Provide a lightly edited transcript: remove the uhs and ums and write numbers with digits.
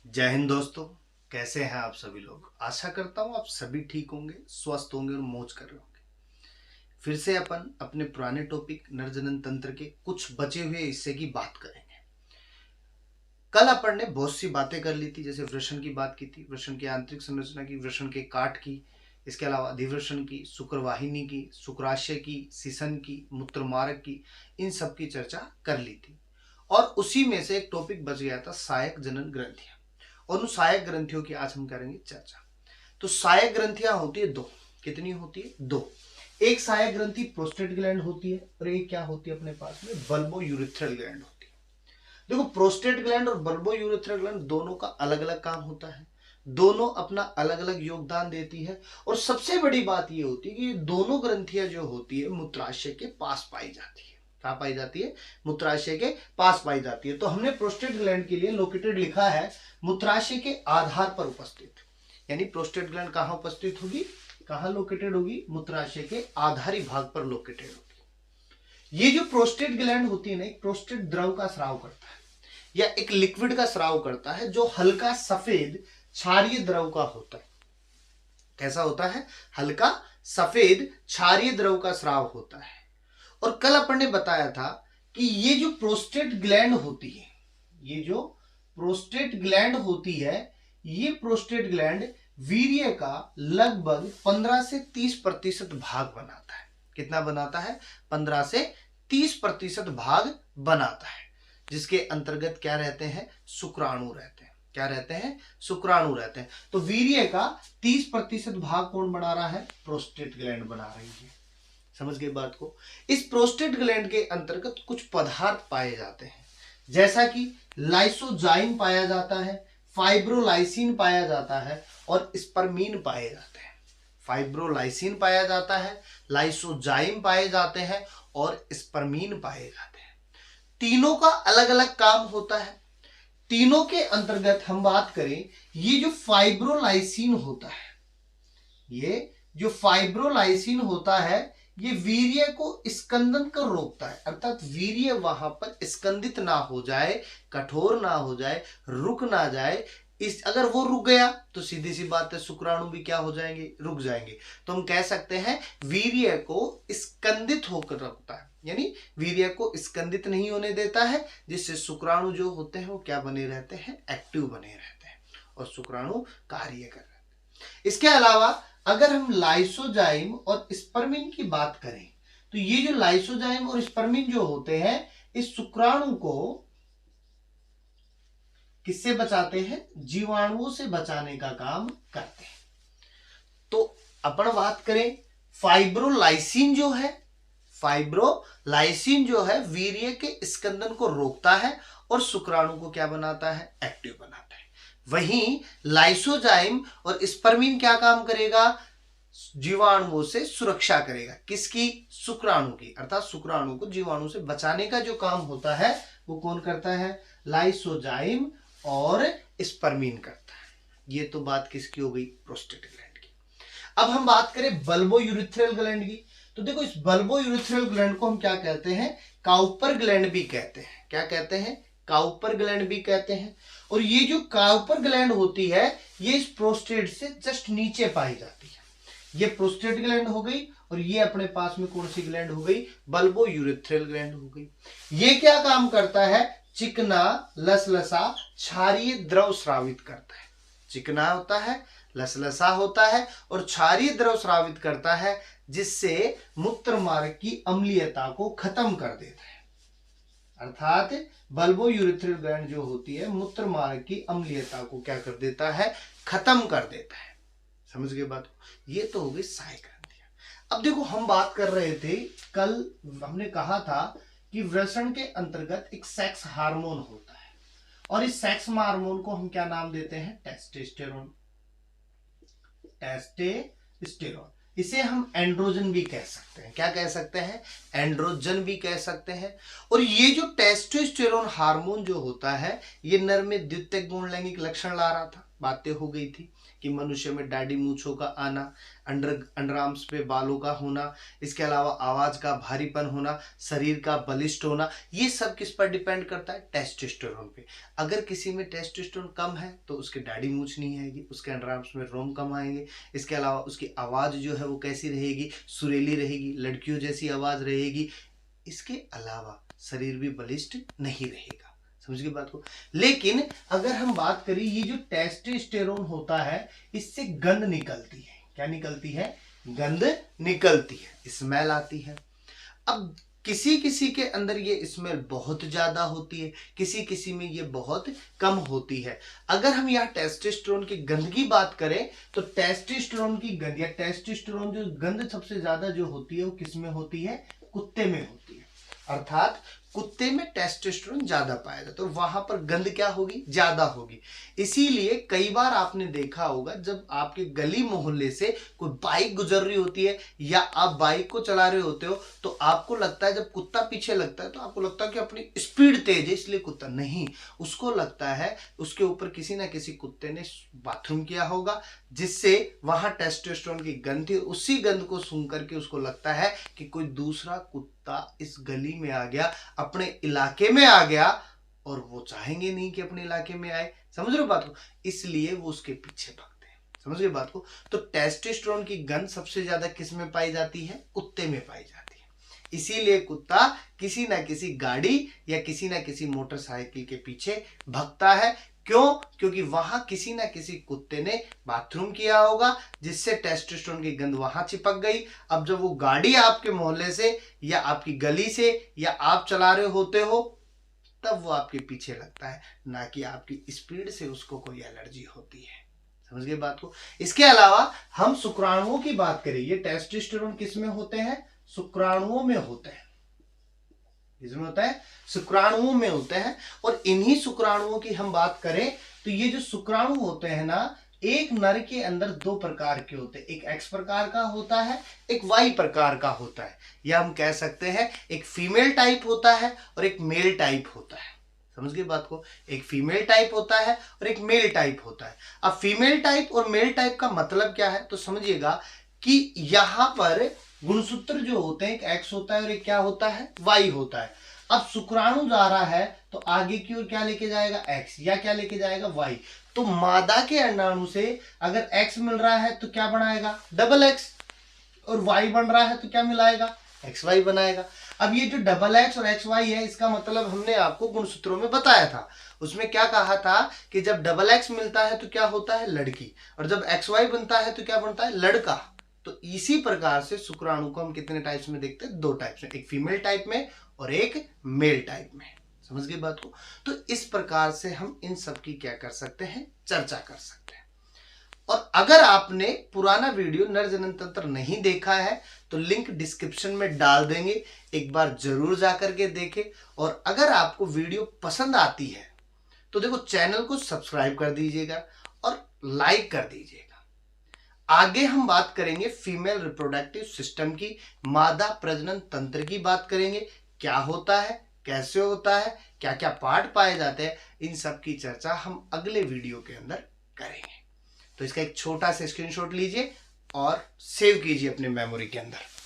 जय हिंद दोस्तों। कैसे हैं आप सभी लोग। आशा करता हूं आप सभी ठीक होंगे, स्वस्थ होंगे और मौज कर रहे होंगे। फिर से अपन अपने पुराने टॉपिक नरजनन तंत्र के कुछ बचे हुए हिस्से की बात करेंगे। कल अपन ने बहुत सी बातें कर ली थी, जैसे वृषण की बात की थी, वृषण की आंतरिक संरचना की, वृषण के काट की, इसके अलावा अधिवृषण की, शुक्रवाहिनी की, शुक्राशय की, सीसन की, मूत्रमार्ग की, इन सब की चर्चा कर ली थी। और उसी में से एक टॉपिक बच गया था सहायक जनन ग्रंथियां, और उन सहायक ग्रंथियों की आज हम करेंगे चर्चा। तो सहायक ग्रंथियां होती है दो। कितनी होती है? दो। एक सहायक ग्रंथि प्रोस्टेट ग्लैंड होती है और एक क्या होती है अपने पास में? बल्बो यूरिथ्रल ग्लैंड होती है। देखो, प्रोस्टेट ग्लैंड और बल्बो यूरिथ्रल ग्लैंड दोनों का अलग अलग काम होता है, दोनों अपना अलग अलग योगदान देती है। और सबसे बड़ी बात यह होती है कि ये दोनों ग्रंथियां जो होती है मूत्राशय के पास पाई जाती है। कहां पाई जाती है? मूत्राशय के पास पाई जाती है। तो हमने प्रोस्टेट ग्लैंड के लिए लोकेटेड लिखा है मूत्राशय के आधार पर उपस्थित, यानी प्रोस्टेट ग्लैंड कहां उपस्थित होगी, कहां लोकेटेड होगी? मूत्राशय के आधारी भाग पर लोकेटेड होगी। ये जो प्रोस्टेट ग्लैंड होती है ना, एक प्रोस्टेट द्रव का स्राव करता है या एक लिक्विड का स्राव करता है जो हल्का सफेद क्षारीय द्रव का होता है। कैसा होता है? हल्का सफेद क्षारीय द्रव का स्राव होता है। और कल अपन ने बताया था कि ये जो प्रोस्टेट ग्लैंड होती है, ये जो प्रोस्टेट ग्लैंड होती है, ये प्रोस्टेट ग्लैंड वीर्य का लगभग 15 से 30% भाग बनाता है। कितना बनाता है? 15 से 30% भाग बनाता है, जिसके अंतर्गत क्या रहते हैं? शुक्राणु रहते हैं। क्या रहते हैं? शुक्राणु रहते हैं। तो वीर्य का 30% भाग कौन बना रहा है? प्रोस्टेट ग्लैंड बना रही है। समझ गए बात को? इस प्रोस्टेट ग्लैंड के अंतर्गत कुछ पदार्थ पाए जाते हैं, जैसा कि लाइसोजाइम पाया जाता है, फाइब्रोलाइसिन पाया जाता है और स्पर्मीन पाए जाते हैं। फाइब्रोलाइसिन पाया जाता है, लाइसोजाइम पाए जाते हैं और स्पर्मीन पाए जाते हैं। तीनों का अलग अलग काम होता है। तीनों के अंतर्गत हम बात करें, ये जो फाइब्रोलाइसिन होता है, ये जो फाइब्रोलाइसिन होता है, ये वीर्य को स्कंदन कर रोकता है, अर्थात वीर्य वहां पर स्कंदित ना हो जाए, कठोर ना हो जाए, रुक ना जाए। इस अगर वो रुक गया तो सीधी सी बात है शुक्राणु भी क्या हो जाएंगे? रुक जाएंगे। तो हम कह सकते हैं वीर्य को स्कंदित होकर रखता है, यानी वीर्य को स्कंदित नहीं होने देता है, जिससे शुक्राणु जो होते हैं वो क्या बने रहते हैं? एक्टिव बने रहते हैं और शुक्राणु कार्य कर रहे हैं। इसके अलावा अगर हम लाइसोजाइम और स्पर्मिन की बात करें, तो ये जो लाइसोजाइम और स्पर्मिन जो होते हैं, इस शुक्राणु को किससे बचाते हैं? जीवाणुओं से बचाने का काम करते हैं। तो अपन बात करें, फाइब्रोलाइसिन जो है, फाइब्रोलाइसिन जो है वीर्य के स्कंदन को रोकता है और शुक्राणु को क्या बनाता है? एक्टिव बनाता है। वहीं लाइसोजाइम और स्पर्मिन क्या काम करेगा? जीवाणुओं से सुरक्षा करेगा। किसकी? शुक्राणु की। अर्थात शुक्राणु को जीवाणु से बचाने का जो काम होता है वो कौन करता है? लाइसोजाइम और स्पर्मिन करता है। ये तो बात किसकी हो गई? प्रोस्टेट ग्लैंड की। अब हम बात करें बल्बो यूरिथ्रल ग्लैंड की, तो देखो इस बल्बो यूरिथ्रल ग्लैंड को हम क्या कहते हैं? काउपर ग्लैंड भी कहते हैं। क्या कहते हैं? काउपर ग्लैंड भी कहते हैं। और ये जो काउपर ग्लैंड होती है, ये इस प्रोस्टेट से जस्ट नीचे पाई जाती है। ये प्रोस्टेट ग्लैंड हो गई और ये अपने पास में कौन सी ग्लैंड हो गई? बल्बो यूरिथ्रल ग्लैंड हो गई। ये क्या काम करता है? चिकना लसलसा क्षारीय द्रव स्रावित करता है। चिकना होता है, लसलसा होता है और क्षारीय द्रव स्रावित करता है, जिससे मूत्र मार्ग की अम्लीयता को खत्म कर देता है। अर्थात बल्बो यूरिथ्रल ग्लैंड जो होती है मूत्र मार्ग की अम्लीयता को क्या कर देता है? खत्म कर देता है। समझ गए बात को? ये तो हो गई सहायक ग्रंथियां। अब देखो, हम बात कर रहे थे, कल हमने कहा था कि वृषण के अंतर्गत एक सेक्स हार्मोन होता है और इस सेक्स हार्मोन को हम क्या नाम देते हैं? टेस्टोस्टेरोन। टेस्टोस्टेरोन, इसे हम एंड्रोजन भी कह सकते हैं। क्या कह सकते हैं? एंड्रोजन भी कह सकते हैं। और ये जो टेस्टोस्टेरोन हार्मोन जो होता है, ये नर में द्वितीयक गुण लैंगिक लक्षण ला रहा था। बातें हो गई थी कि मनुष्य में दाढ़ी मूंछों का आना, अंडर आर्म्स पे बालों का होना, इसके अलावा आवाज का भारीपन होना, शरीर का बलिष्ठ होना, ये सब किस पर डिपेंड करता है? टेस्टोस्टेरोन पे। अगर किसी में टेस्टोस्टेरोन कम है तो उसके दाढ़ी मूंछ नहीं आएगी, उसके अंडर आर्म्स में रोम कम आएंगे, इसके अलावा उसकी आवाज जो है वो कैसी रहेगी? सुरीली रहेगी, लड़कियों जैसी आवाज रहेगी। इसके अलावा शरीर भी बलिष्ठ नहीं रहेगा। समझ गए बात को? लेकिन अगर हम बात करें, ये जो टेस्टोस्टेरोन होता है इससे गंध निकलती है। क्या निकलती है? गंध निकलती है, स्मेल आती है। अब किसी किसी के अंदर ये स्मेल बहुत ज्यादा होती है, किसी किसी में ये बहुत कम होती है। अगर हम यहाँ टेस्टोस्टेरोन की गंध की बात करें तो टेस्टोस्टेरोन की गंध या टेस्टोस्टेरोन जो गंध सबसे ज्यादा जो होती है वो किस में होती है? कुत्ते में होती है। अर्थात कुत्ते में टेस्टोस्टेरोन ज्यादा पाया जाता है, तो वहां पर गंध क्या होगी? ज्यादा होगी। इसीलिए कई बार आपने देखा होगा जब आपके गली मोहल्ले से कोई बाइक गुजर रही होती है या आप बाइक को चला रहे होते हो तो आपको लगता है, जब कुत्ता पीछे लगता है तो आपको लगता है कि अपनी स्पीड तेज है इसलिए कुत्ता नहीं, उसको लगता है उसके ऊपर किसी ना किसी कुत्ते ने बाथरूम किया होगा जिससे वहां टेस्टोस्टेरोन की गंध थी। उसी गंध को सुन करके उसको लगता है कि कोई दूसरा कुत्ता इस गली में आ गया, अपने इलाके में आ गया, और वो चाहेंगे नहीं कि अपने इलाके में आए। समझ रहे हो बात को? इसलिए वो उसके पीछे भागते हैं। समझ गए बात को? तो टेस्टोस्टेरोन की गंध सबसे ज्यादा किस में पाई जाती है? कुत्ते में पाई जाती है। इसीलिए कुत्ता किसी ना किसी गाड़ी या किसी ना किसी मोटरसाइकिल के पीछे भागता है। क्यों? क्योंकि वहां किसी ना किसी कुत्ते ने बाथरूम किया होगा जिससे टेस्टोस्टेरोन की गंध वहां चिपक गई। अब जब वो गाड़ी आपके मोहल्ले से या आपकी गली से या आप चला रहे होते हो तब वो आपके पीछे लगता है, ना कि आपकी स्पीड से उसको कोई एलर्जी होती है। समझ गए बात को? इसके अलावा हम शुक्राणुओं की बात करें, ये टेस्टोस्टेरोन किस में होते हैं? शुक्राणुओं में होते हैं। इसमें होता है शुक्राणुओं में होते हैं। और इन्हीं शुक्राणुओं की हम बात करें तो ये जो शुक्राणु होते हैं ना, एक नर के अंदर दो प्रकार के होते हैं, एक एक्स प्रकार का होता है, एक वाई प्रकार का होता है, या हम कह सकते हैं एक फीमेल टाइप होता है और एक मेल टाइप होता है। समझ गए बात को? एक फीमेल टाइप होता है और एक मेल टाइप होता है। अब फीमेल टाइप और मेल टाइप का मतलब क्या है तो समझिएगा कि यहां पर गुणसूत्र जो होते हैं, एक एक्स होता है और एक क्या होता है? वाई होता है। अब शुक्राणु जा रहा है तो आगे की ओर क्या लेके जाएगा? एक्स, या क्या लेके जाएगा? वाई। तो मादा के अंडाणु से अगर एक्स मिल रहा है तो क्या बनाएगा? डबल एक्स, और वाई बन रहा है तो क्या मिलाएगा? एक्स वाई बनाएगा। अब ये जो डबल एक्स और एक्स वाई है इसका मतलब हमने आपको गुणसूत्रों में बताया था। उसमें क्या कहा था कि जब डबल एक्स मिलता है तो क्या होता है? लड़की, और जब एक्स वाई बनता है तो क्या बनता है? लड़का। तो इसी प्रकार से शुक्राणु को हम कितने टाइप्स में देखते हैं? दो टाइप्स में, एक फीमेल टाइप में और एक मेल टाइप में। समझ गए बात को? तो इस प्रकार से हम इन सब की क्या कर सकते हैं? चर्चा कर सकते हैं। और अगर आपने पुराना वीडियो नर जनन तंत्र नहीं देखा है तो लिंक डिस्क्रिप्शन में डाल देंगे, एक बार जरूर जाकर के देखें। और अगर आपको वीडियो पसंद आती है तो देखो चैनल को सब्सक्राइब कर दीजिएगा और लाइक कर दीजिएगा। आगे हम बात करेंगे फीमेल रिप्रोडक्टिव सिस्टम की, मादा प्रजनन तंत्र की बात करेंगे, क्या होता है, कैसे होता है, क्या क्या पार्ट पाए जाते हैं, इन सब की चर्चा हम अगले वीडियो के अंदर करेंगे। तो इसका एक छोटा सा स्क्रीनशॉट लीजिए और सेव कीजिए अपने मेमोरी के अंदर।